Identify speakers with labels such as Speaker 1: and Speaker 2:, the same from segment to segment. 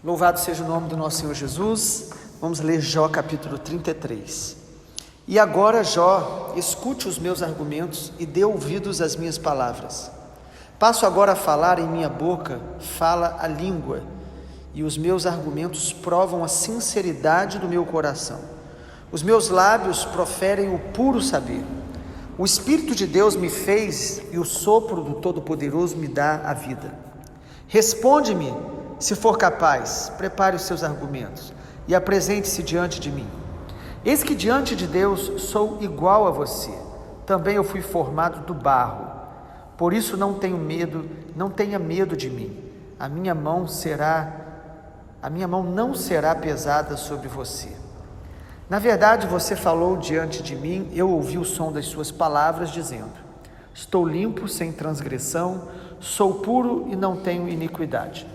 Speaker 1: Louvado seja o nome do nosso Senhor Jesus. Vamos ler Jó capítulo 33. E agora, Jó, escute os meus argumentos e dê ouvidos às minhas palavras. Passo agora a falar, em minha boca fala a língua, e os meus argumentos provam a sinceridade do meu coração. Os meus lábios proferem o puro saber. O Espírito de Deus me fez, e o sopro do Todo-Poderoso me dá a vida. Responde-me, se for capaz, prepare os seus argumentos e apresente-se diante de mim. Eis que diante de Deus sou igual a você. Também eu fui formado do barro. Por isso não tenho medo, não tenha medo de mim. A minha mão não será pesada sobre você. Na verdade, você falou diante de mim, eu ouvi o som das suas palavras, dizendo: estou limpo, sem transgressão, sou puro e não tenho iniquidade.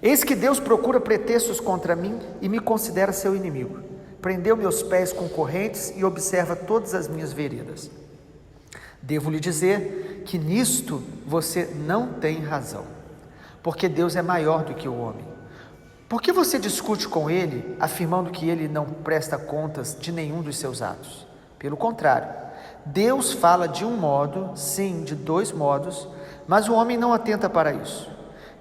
Speaker 1: Eis que Deus procura pretextos contra mim e me considera seu inimigo. Prendeu meus pés com correntes e observa todas as minhas veredas. Devo lhe dizer que nisto você não tem razão, porque Deus é maior do que o homem. Por que você discute com ele, afirmando que ele não presta contas de nenhum dos seus atos? Pelo contrário, Deus fala de um modo, sim, de dois modos, mas o homem não atenta para isso.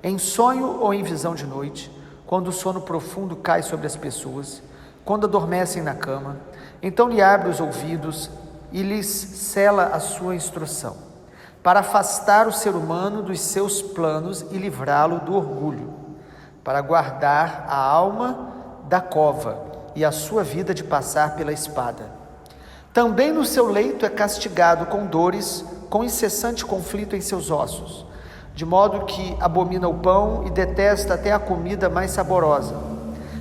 Speaker 1: Em sonho ou em visão de noite, quando o sono profundo cai sobre as pessoas, quando adormecem na cama, então lhe abre os ouvidos e lhes cela a sua instrução, para afastar o ser humano dos seus planos e livrá-lo do orgulho, para guardar a alma da cova e a sua vida de passar pela espada. Também no seu leito é castigado com dores, com incessante conflito em seus ossos, de modo que abomina o pão e detesta até a comida mais saborosa.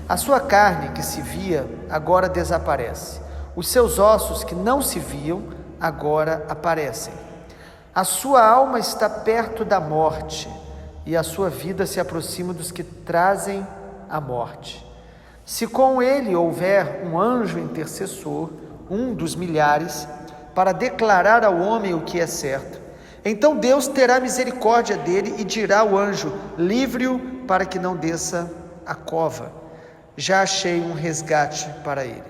Speaker 1: A sua carne, que se via, agora desaparece. Os seus ossos, que não se viam, agora aparecem. A sua alma está perto da morte, e a sua vida se aproxima dos que trazem a morte. Se com ele houver um anjo intercessor, um dos milhares, para declarar ao homem o que é certo, então Deus terá misericórdia dele e dirá ao anjo: livre-o para que não desça a cova. Já achei um resgate para ele.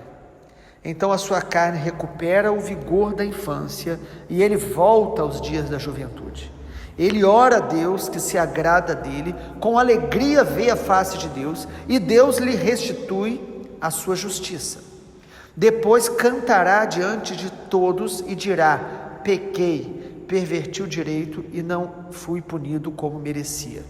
Speaker 1: Então a sua carne recupera o vigor da infância e ele volta aos dias da juventude. Ele ora a Deus, que se agrada dele, com alegria vê a face de Deus, e Deus lhe restitui a sua justiça. Depois cantará diante de todos e dirá: pequei, perverti o direito e não fui punido como merecia.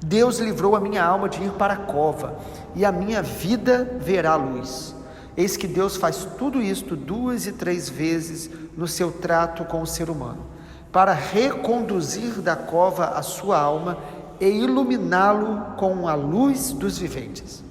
Speaker 1: Deus livrou a minha alma de ir para a cova, e a minha vida verá a luz. Eis que Deus faz tudo isto 2 e 3 vezes no seu trato com o ser humano, para reconduzir da cova a sua alma e iluminá-lo com a luz dos viventes.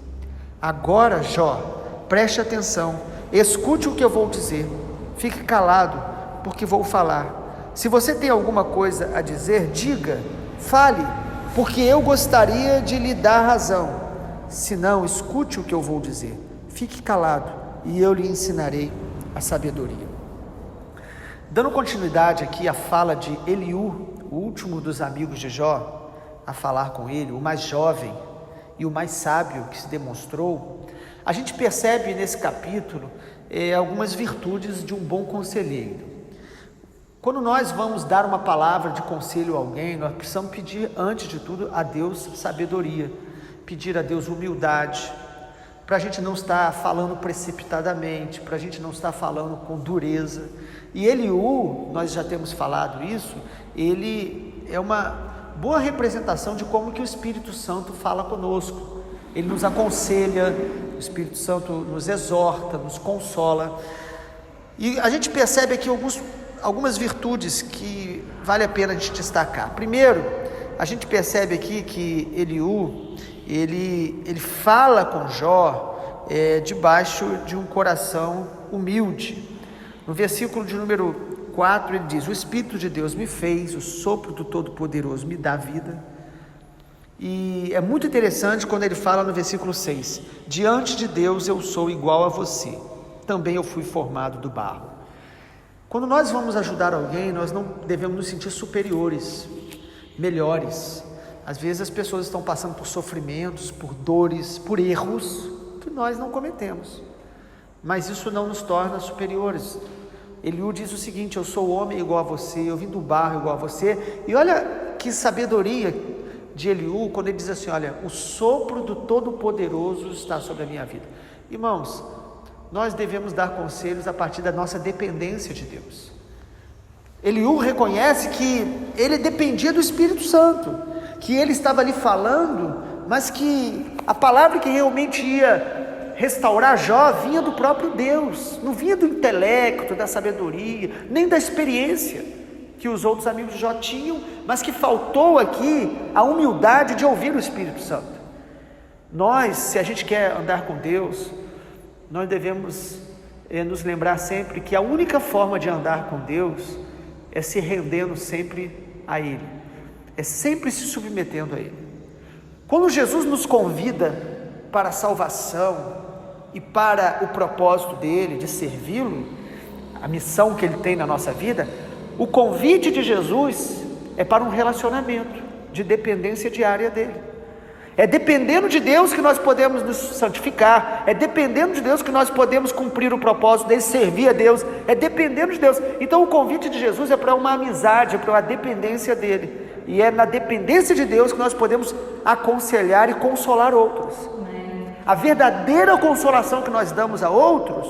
Speaker 1: Agora, Jó, preste atenção, escute o que eu vou dizer, fique calado, porque vou falar. Se você tem alguma coisa a dizer, diga, fale, porque eu gostaria de lhe dar razão. Se não, escute o que eu vou dizer, fique calado e eu lhe ensinarei a sabedoria. Dando continuidade aqui à fala de Eliú, o último dos amigos de Jó, a falar com ele, o mais jovem e o mais sábio que se demonstrou, a gente percebe nesse capítulo algumas virtudes de um bom conselheiro. Quando nós vamos dar uma palavra de conselho a alguém, nós precisamos pedir, antes de tudo, a Deus sabedoria, pedir a Deus humildade, para a gente não estar falando precipitadamente, para a gente não estar falando com dureza. E Eliú, nós já temos falado isso, ele é uma boa representação de como que o Espírito Santo fala conosco. Ele nos aconselha, o Espírito Santo nos exorta, nos consola. E a gente percebe aqui algumas virtudes que vale a pena a gente destacar. Primeiro, a gente percebe aqui que Eliú, ele fala com Jó debaixo de um coração humilde. No versículo de número 4 ele diz: o Espírito de Deus me fez, o sopro do Todo-Poderoso me dá vida. E é muito interessante quando ele fala no versículo 6: diante de Deus eu sou igual a você, também eu fui formado do barro. Quando nós vamos ajudar alguém, nós não devemos nos sentir superiores, melhores. Às vezes as pessoas estão passando por sofrimentos, por dores, por erros que nós não cometemos, mas isso não nos torna superiores. Eliú diz o seguinte: eu sou homem igual a você, eu vim do barro igual a você. E olha que sabedoria de Eliú quando ele diz assim: olha, o sopro do Todo-Poderoso está sobre a minha vida. Irmãos, nós devemos dar conselhos a partir da nossa dependência de Deus. Eliú reconhece que ele dependia do Espírito Santo, que ele estava ali falando, mas que a palavra que realmente ia restaurar Jó vinha do próprio Deus, não vinha do intelecto, da sabedoria, nem da experiência que os outros amigos de Jó tinham, mas que faltou aqui a humildade de ouvir o Espírito Santo. Nós, se a gente quer andar com Deus, nós devemos nos lembrar sempre que a única forma de andar com Deus é se rendendo sempre a Ele, é sempre se submetendo a Ele. Quando Jesus nos convida para a salvação e para o propósito dele, de servi-lo, a missão que ele tem na nossa vida, o convite de Jesus é para um relacionamento de dependência diária dele. É dependendo de Deus que nós podemos nos santificar, é dependendo de Deus que nós podemos cumprir o propósito dele, servir a Deus, é dependendo de Deus. Então o convite de Jesus é para uma amizade, é para uma dependência dele, e é na dependência de Deus que nós podemos aconselhar e consolar outros. A verdadeira consolação que nós damos a outros,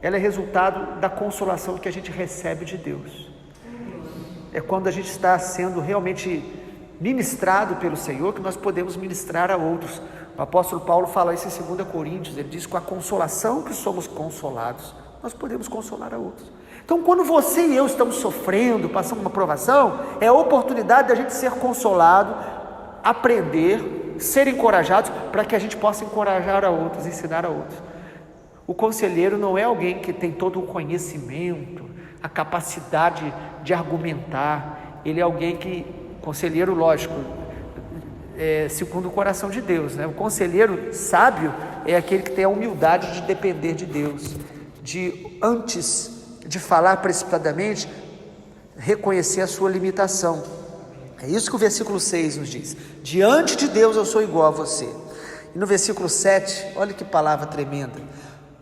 Speaker 1: ela é resultado da consolação que a gente recebe de Deus. É quando a gente está sendo realmente ministrado pelo Senhor que nós podemos ministrar a outros. O apóstolo Paulo fala isso em 2 Coríntios, ele diz: com a consolação que somos consolados, nós podemos consolar a outros. Então, quando você e eu estamos sofrendo, passando uma provação, é a oportunidade da gente ser consolado, aprender, ser encorajados, para que a gente possa encorajar a outros, ensinar a outros. O conselheiro não é alguém que tem todo o conhecimento, a capacidade de argumentar. Ele é alguém que, conselheiro, lógico, segundo o coração de Deus, né? O conselheiro sábio é aquele que tem a humildade de depender de Deus, de, antes de falar precipitadamente, reconhecer a sua limitação. É isso que o versículo 6 nos diz: diante de Deus eu sou igual a você. E no versículo 7, olha que palavra tremenda: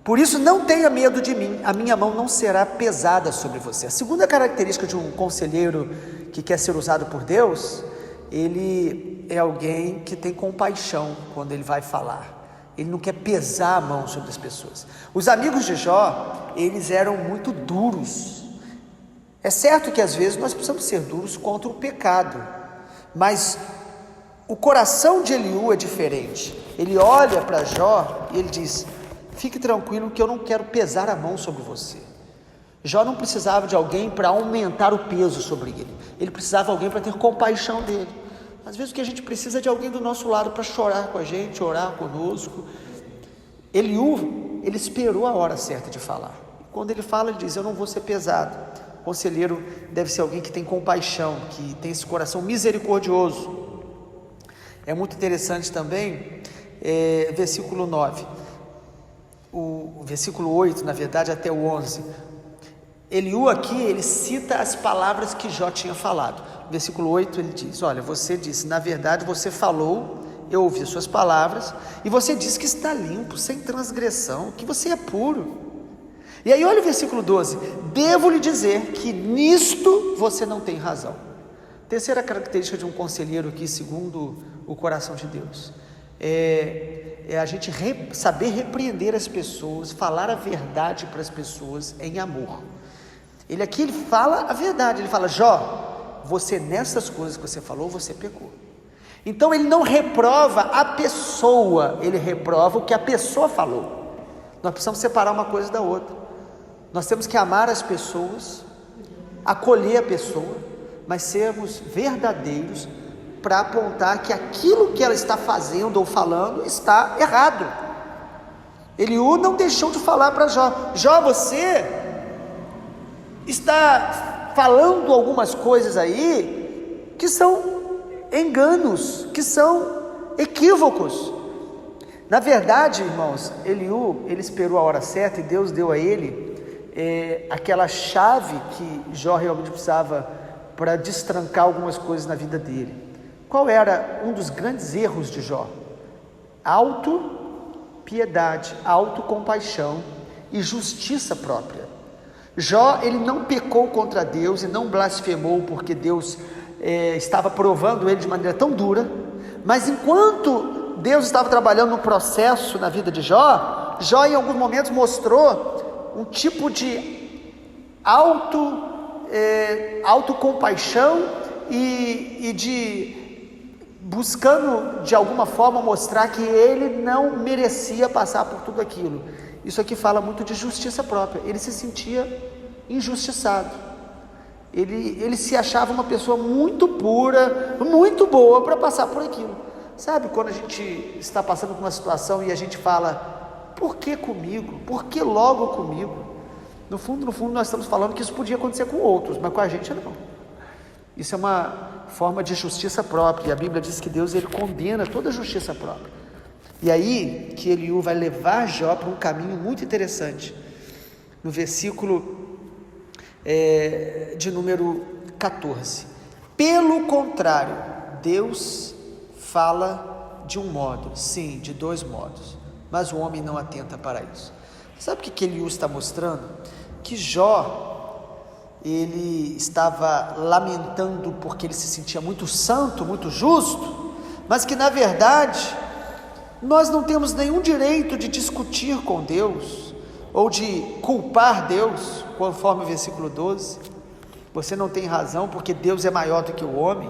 Speaker 1: por isso não tenha medo de mim, a minha mão não será pesada sobre você. A segunda característica de um conselheiro que quer ser usado por Deus, ele é alguém que tem compaixão quando ele vai falar. Ele não quer pesar a mão sobre as pessoas. Os amigos de Jó, eles eram muito duros. É certo que às vezes nós precisamos ser duros contra o pecado, mas o coração de Eliú é diferente. Ele olha para Jó e ele diz: fique tranquilo que eu não quero pesar a mão sobre você. Jó não precisava de alguém para aumentar o peso sobre ele, ele precisava de alguém para ter compaixão dele. Às vezes o que a gente precisa é de alguém do nosso lado para chorar com a gente, orar conosco. Eliú, ele esperou a hora certa de falar. Quando ele fala, ele diz: eu não vou ser pesado. O conselheiro deve ser alguém que tem compaixão, que tem esse coração misericordioso. É muito interessante também, versículo 9, o versículo 8, na verdade, até o 11. Eliú aqui, ele cita as palavras que Jó tinha falado. No versículo 8 ele diz: olha, você disse, na verdade você falou, eu ouvi as suas palavras, e você disse que está limpo, sem transgressão, que você é puro. E aí olha o versículo 12: devo lhe dizer que nisto você não tem razão. Terceira característica de um conselheiro aqui, segundo o coração de Deus, é a gente saber repreender as pessoas, falar a verdade para as pessoas em amor. Ele aqui, ele fala a verdade, ele fala: Jó, você nessas coisas que você falou, você pecou. Então ele não reprova a pessoa, ele reprova o que a pessoa falou. Nós precisamos separar uma coisa da outra. Nós temos que amar as pessoas, acolher a pessoa, mas sermos verdadeiros para apontar que aquilo que ela está fazendo ou falando está errado. Eliú não deixou de falar para Jó: Jó, você está falando algumas coisas aí que são enganos, que são equívocos. Na verdade, irmãos, Eliú, ele esperou a hora certa e Deus deu a ele aquela chave que Jó realmente precisava para destrancar algumas coisas na vida dele. Qual era um dos grandes erros de Jó? Autopiedade, autocompaixão e justiça própria. Jó, ele não pecou contra Deus e não blasfemou porque Deus estava provando ele de maneira tão dura, mas enquanto Deus estava trabalhando no processo na vida de Jó, Jó em alguns momentos mostrou um tipo de autocompaixão e de buscando de alguma forma mostrar que ele não merecia passar por tudo aquilo. Isso aqui fala muito de justiça própria. Ele se sentia injustiçado. Ele se achava uma pessoa muito pura, muito boa para passar por aquilo. Sabe quando a gente está passando por uma situação e a gente fala: por que comigo? Por que logo comigo? No fundo nós estamos falando que isso podia acontecer com outros, mas com a gente não. Isso é uma forma de justiça própria, e a Bíblia diz que Deus, ele condena toda a justiça própria. E aí que Eliú vai levar Jó para um caminho muito interessante. No versículo de número 14: pelo contrário, Deus fala de um modo, sim, de dois modos, mas o homem não atenta para isso. Sabe o que Eliú está mostrando? Que Jó, ele estava lamentando porque ele se sentia muito santo, muito justo, mas que na verdade nós não temos nenhum direito de discutir com Deus ou de culpar Deus, conforme o versículo 12. Você não tem razão porque Deus é maior do que o homem.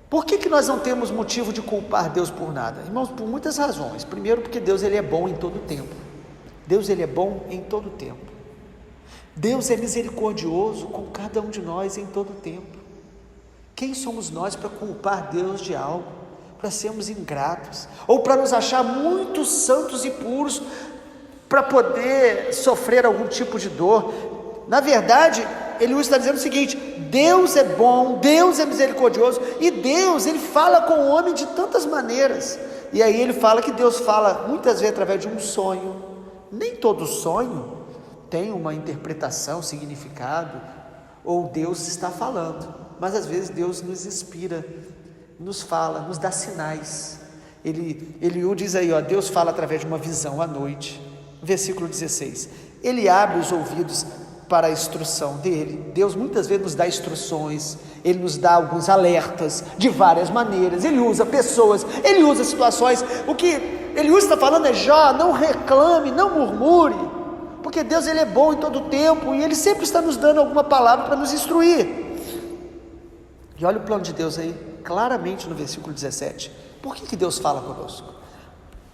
Speaker 1: Por que nós não temos motivo de culpar Deus por nada? Irmãos, por muitas razões. Primeiro, porque Deus, ele é bom em todo o tempo. Deus, ele é bom em todo o tempo. Deus é misericordioso com cada um de nós em todo o tempo. Quem somos nós para culpar Deus de algo, para sermos ingratos, ou para nos achar muito santos e puros, para poder sofrer algum tipo de dor? Na verdade, Eliú está dizendo o seguinte: Deus é bom, Deus é misericordioso, e Deus, ele fala com o homem de tantas maneiras. E aí ele fala que Deus fala muitas vezes através de um sonho. Nem todo sonho tem uma interpretação, significado, ou Deus está falando, mas às vezes Deus nos inspira, nos fala, nos dá sinais. Eliú diz aí, Deus fala através de uma visão à noite. Versículo 16: ele abre os ouvidos para a instrução dele. Deus muitas vezes nos dá instruções, ele nos dá alguns alertas de várias maneiras, ele usa pessoas, ele usa situações. O que Eliú está falando é: Jó, não reclame, não murmure, porque Deus, ele é bom em todo o tempo, e ele sempre está nos dando alguma palavra para nos instruir. E olha o plano de Deus aí, claramente no versículo 17. Por que Deus fala conosco?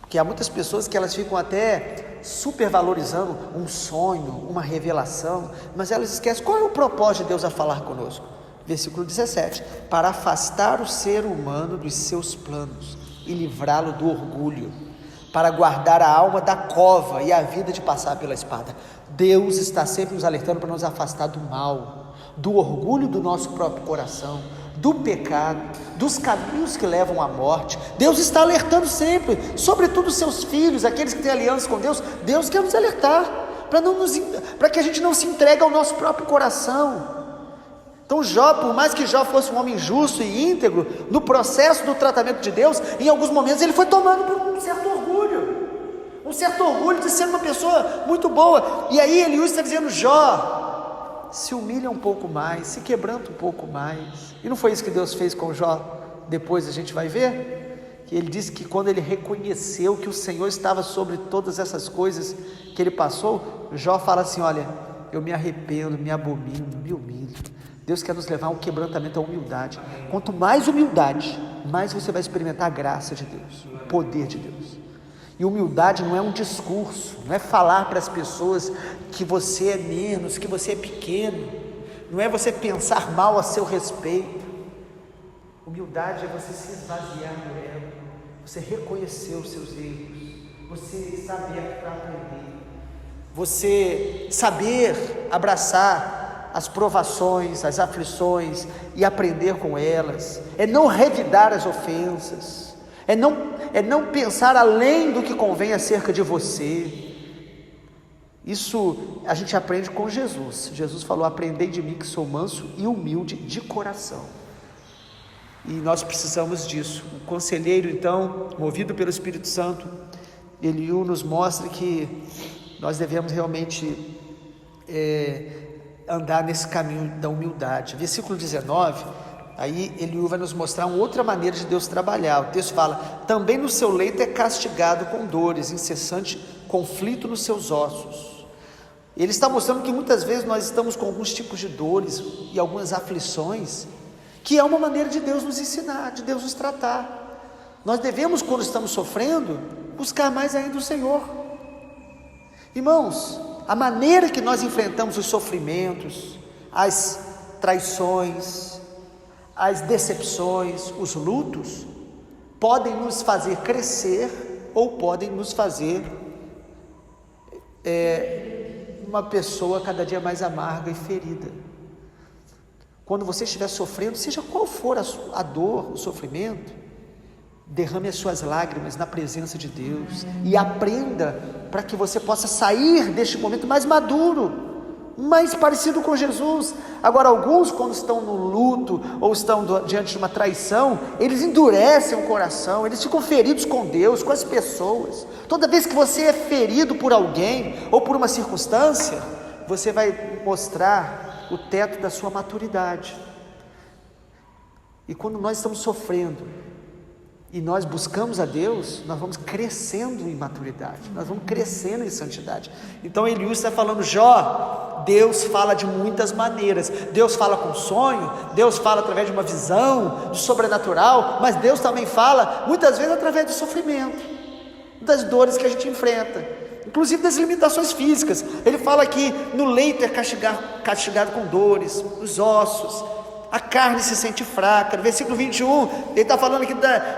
Speaker 1: Porque há muitas pessoas que elas ficam até supervalorizando um sonho, uma revelação, mas elas esquecem qual é o propósito de Deus a falar conosco. Versículo 17: para afastar o ser humano dos seus planos e livrá-lo do orgulho, para guardar a alma da cova e a vida de passar pela espada. Deus está sempre nos alertando para nos afastar do mal, do orgulho do nosso próprio coração, do pecado, dos caminhos que levam à morte. Deus está alertando sempre, sobretudo os seus filhos, aqueles que têm aliança com Deus. Deus quer nos alertar, para que a gente não se entregue ao nosso próprio coração. Então Jó, por mais que Jó fosse um homem justo e íntegro, no processo do tratamento de Deus, em alguns momentos ele foi tomando por um certo orgulho de ser uma pessoa muito boa. E aí Eliú está dizendo: Jó, se humilha um pouco mais, se quebranta um pouco mais. E não foi isso que Deus fez com Jó? Depois a gente vai ver que ele disse que quando ele reconheceu que o Senhor estava sobre todas essas coisas que ele passou, Jó fala assim: olha, eu me arrependo, me abomino, me humilho. Deus quer nos levar a um quebrantamento, a humildade. Quanto mais humildade, mais você vai experimentar a graça de Deus, o poder de Deus. E humildade não é um discurso, não é falar para as pessoas que você é menos, que você é pequeno, não é você pensar mal a seu respeito. Humildade é você se esvaziar do ego, você reconhecer os seus erros, você estar aberto para aprender, você saber abraçar as provações, as aflições e aprender com elas, é não revidar as ofensas, é não pensar além do que convém acerca de você. Isso a gente aprende com Jesus. Jesus falou: aprendei de mim que sou manso e humilde de coração. E nós precisamos disso. O conselheiro, então, movido pelo Espírito Santo, Eliú nos mostra que nós devemos realmente andar nesse caminho da humildade. Versículo 19, aí Eliú vai nos mostrar uma outra maneira de Deus trabalhar. O texto fala: também no seu leito é castigado com dores, incessante conflito nos seus ossos. Ele está mostrando que muitas vezes nós estamos com alguns tipos de dores e algumas aflições, que é uma maneira de Deus nos ensinar, de Deus nos tratar. Nós devemos, quando estamos sofrendo, buscar mais ainda o Senhor. Irmãos, a maneira que nós enfrentamos os sofrimentos, as traições, as decepções, os lutos, podem nos fazer crescer ou podem nos fazer uma pessoa cada dia mais amarga e ferida. Quando você estiver sofrendo, seja qual for a dor, o sofrimento, derrame as suas lágrimas na presença de Deus e aprenda para que você possa sair deste momento mais maduro, mais parecido com Jesus. Agora, alguns, quando estão no luto ou estão diante de uma traição, eles endurecem o coração, eles ficam feridos com Deus, com as pessoas. Toda vez que você é ferido por alguém ou por uma circunstância, você vai mostrar o teto da sua maturidade. E quando nós estamos sofrendo e nós buscamos a Deus, nós vamos crescendo em maturidade, nós vamos crescendo em santidade. Então Eliú está falando: Jó, Deus fala de muitas maneiras. Deus fala com sonho, Deus fala através de uma visão do sobrenatural, mas Deus também fala muitas vezes através do sofrimento, das dores que a gente enfrenta, inclusive das limitações físicas. Ele fala que no leito é castigado com dores, os ossos, a carne se sente fraca. No versículo 21, ele está falando aqui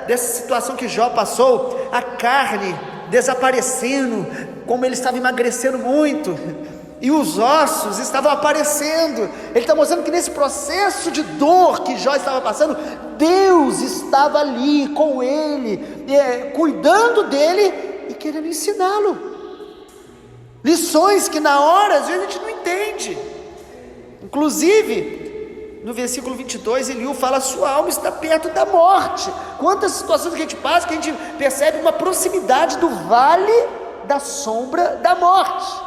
Speaker 1: dessa situação que Jó passou, a carne desaparecendo, como ele estava emagrecendo muito, e os ossos estavam aparecendo. Ele está mostrando que nesse processo de dor que Jó estava passando, Deus estava ali com ele, cuidando dele e querendo ensiná-lo lições que na hora às vezes a gente não entende. Inclusive no versículo 22, Eliú fala: sua alma está perto da morte. Quantas situações que a gente passa, que a gente percebe uma proximidade do vale da sombra da morte.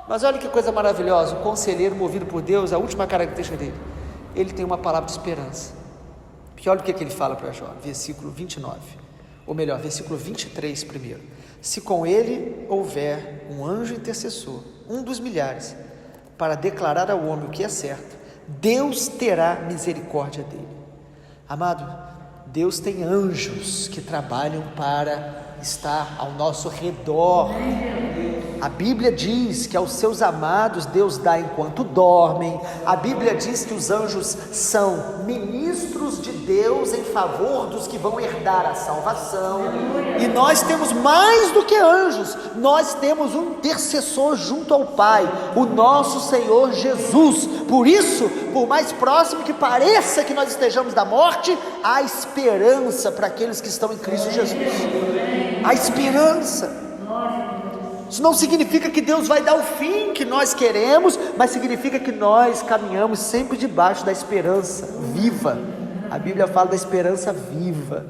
Speaker 1: Mas olha que coisa maravilhosa, o conselheiro movido por Deus, a última característica dele, ele tem uma palavra de esperança. Porque olha o que ele fala para Jó, versículo 29, ou melhor, versículo 23 primeiro: se com ele houver um anjo intercessor, um dos milhares, para declarar ao homem o que é certo, Deus terá misericórdia dele. Amado, Deus tem anjos que trabalham para estar ao nosso redor. A Bíblia diz que aos seus amados Deus dá enquanto dormem. A Bíblia diz que os anjos são ministros de Deus em favor dos que vão herdar a salvação. E nós temos mais do que anjos, nós temos um intercessor junto ao Pai, o nosso Senhor Jesus. Por isso, por mais próximo que pareça que nós estejamos da morte, há esperança para aqueles que estão em Cristo Jesus. Há esperança. Isso não significa que Deus vai dar o fim que nós queremos, mas significa que nós caminhamos sempre debaixo da esperança viva. A Bíblia fala da esperança viva.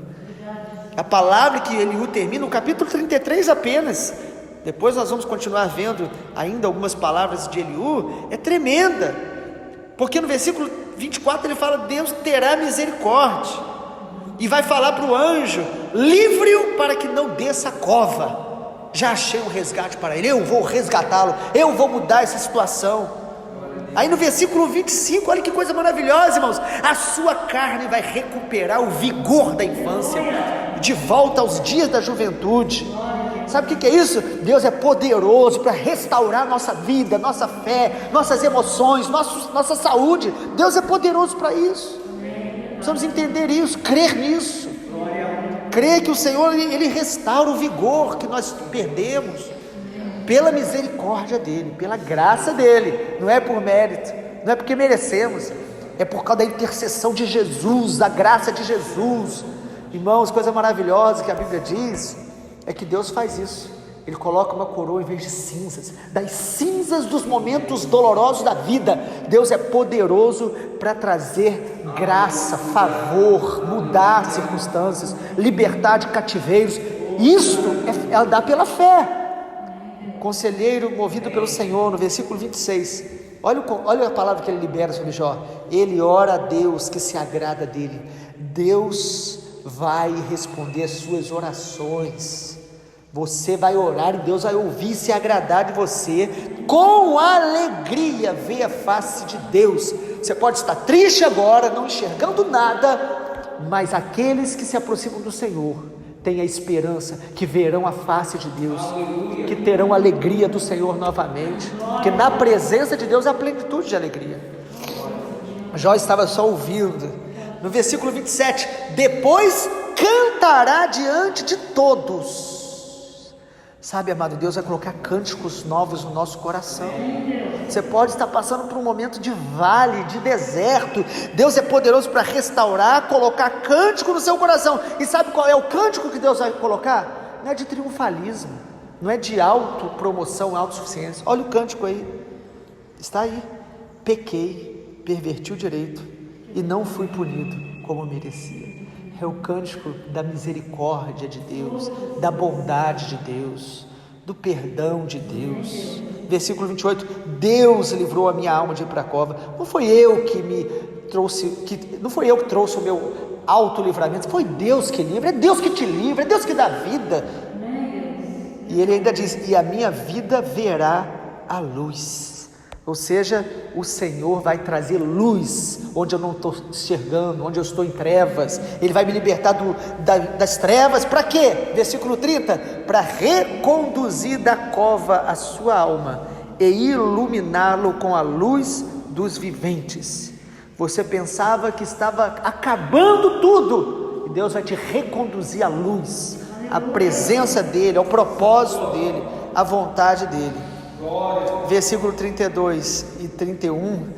Speaker 1: A palavra que Eliú termina, no capítulo 33 apenas, depois nós vamos continuar vendo ainda algumas palavras de Eliú, é tremenda, porque no versículo 24 ele fala: Deus terá misericórdia, e vai falar para o anjo: livre-o para que não desça a cova. Já achei um resgate para ele, eu vou resgatá-lo, eu vou mudar essa situação. Aí no versículo 25, olha que coisa maravilhosa, irmãos: a sua carne vai recuperar o vigor da infância, de volta aos dias da juventude. Sabe o que é isso? Deus é poderoso para restaurar nossa vida, nossa fé, nossas emoções, nossa saúde. Deus é poderoso para isso. Precisamos entender isso, crer nisso. Crer que o Senhor, Ele restaura o vigor que nós perdemos, pela misericórdia dEle, pela graça dEle, não é por mérito, não é porque merecemos, é por causa da intercessão de Jesus, da graça de Jesus. Irmãos, coisa maravilhosa que a Bíblia diz, é que Deus faz isso, Ele coloca uma coroa em vez de cinzas. Das cinzas dos momentos dolorosos da vida, Deus é poderoso para trazer graça, favor, mudar circunstâncias, libertar de cativeiros. Isso é dar pela fé. Conselheiro movido pelo Senhor, no versículo 26, olha a palavra que ele libera sobre Jó. Ele ora a Deus que se agrada dele. Deus vai responder as suas orações. Você vai orar e Deus vai ouvir e se agradar de você. Com alegria vê a face de Deus. Você pode estar triste agora, não enxergando nada, mas aqueles que se aproximam do Senhor têm a esperança que verão a face de Deus, que terão a alegria do Senhor novamente, que na presença de Deus há plenitude de alegria. Jó estava só ouvindo. No versículo 27, depois cantará diante de todos. Sabe, amado, Deus vai colocar cânticos novos no nosso coração. Você pode estar passando por um momento de vale, de deserto. Deus é poderoso para restaurar, colocar cântico no seu coração. E sabe qual é o cântico que Deus vai colocar? Não é de triunfalismo, não é de autopromoção, autossuficiência. Olha o cântico aí, está aí. Pequei, perverti o direito e não fui punido como merecia. É o cântico da misericórdia de Deus, da bondade de Deus, do perdão de Deus. Versículo 28, Deus livrou a minha alma de ir para a cova. Não foi eu que trouxe o meu autolivramento, foi Deus que livra, é Deus que te livra, é Deus que dá vida. E ele ainda diz, e a minha vida verá a luz. Ou seja, o Senhor vai trazer luz onde eu não estou enxergando, onde eu estou em trevas. Ele vai me libertar das trevas, para quê? Versículo 30, para reconduzir da cova a sua alma e iluminá-lo com a luz dos viventes. Você pensava que estava acabando tudo, e Deus vai te reconduzir à luz, à presença dEle, ao propósito dEle, à vontade dEle. Versículo 32 e 31,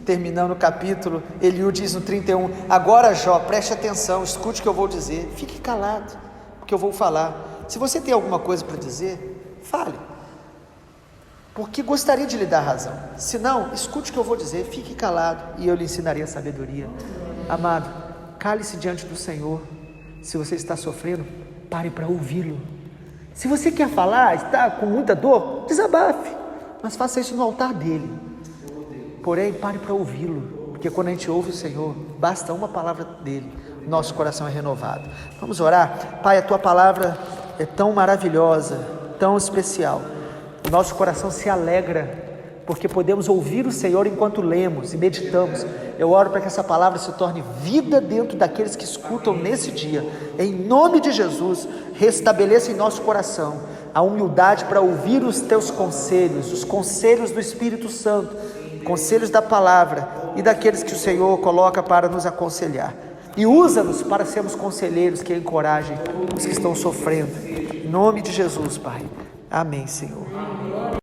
Speaker 1: terminando o capítulo, Eliú diz no 31, agora Jó, preste atenção, escute o que eu vou dizer, fique calado, porque eu vou falar. Se você tem alguma coisa para dizer, fale, porque gostaria de lhe dar razão. Se não, escute o que eu vou dizer, fique calado, e eu lhe ensinarei a sabedoria. Amado, cale-se diante do Senhor. Se você está sofrendo, pare para ouvi-lo. Se você quer falar, está com muita dor, desabafe, mas faça isso no altar dele. Porém, pare para ouvi-lo, porque quando a gente ouve o Senhor, basta uma palavra dele, nosso coração é renovado. Vamos orar? Pai, a tua palavra é tão maravilhosa, tão especial. O nosso coração se alegra, porque podemos ouvir o Senhor enquanto lemos e meditamos. Eu oro para que essa palavra se torne vida dentro daqueles que escutam nesse dia. Em nome de Jesus, restabeleça em nosso coração a humildade para ouvir os teus conselhos, os conselhos do Espírito Santo, conselhos da palavra e daqueles que o Senhor coloca para nos aconselhar. E usa-nos para sermos conselheiros que encorajem os que estão sofrendo. Em nome de Jesus, Pai. Amém, Senhor.